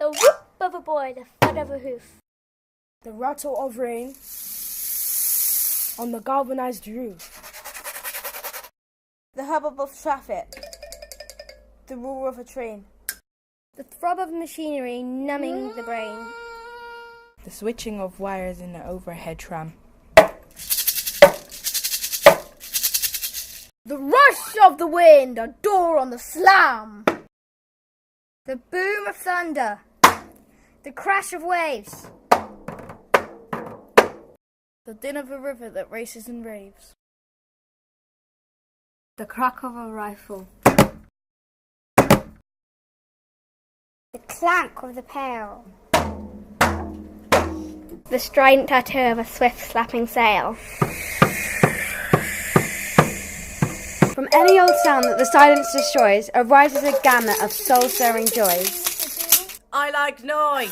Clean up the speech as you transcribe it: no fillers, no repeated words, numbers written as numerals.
The whoop of a boy, the thud of a hoof. The rattle of rain on the galvanized roof. The hubbub of traffic. The roar of a train. The throb of machinery numbing the brain. The switching of wires in the overhead tram. The rush of the wind, a door on the slam. The boom of thunder. The crash of waves. The din of a river that races and raves. The crack of a rifle. The clank of the pail. The strident tattoo of a swift slapping sail. From any old sound that the silence destroys arises a gamut of soul-stirring joys. I like noise.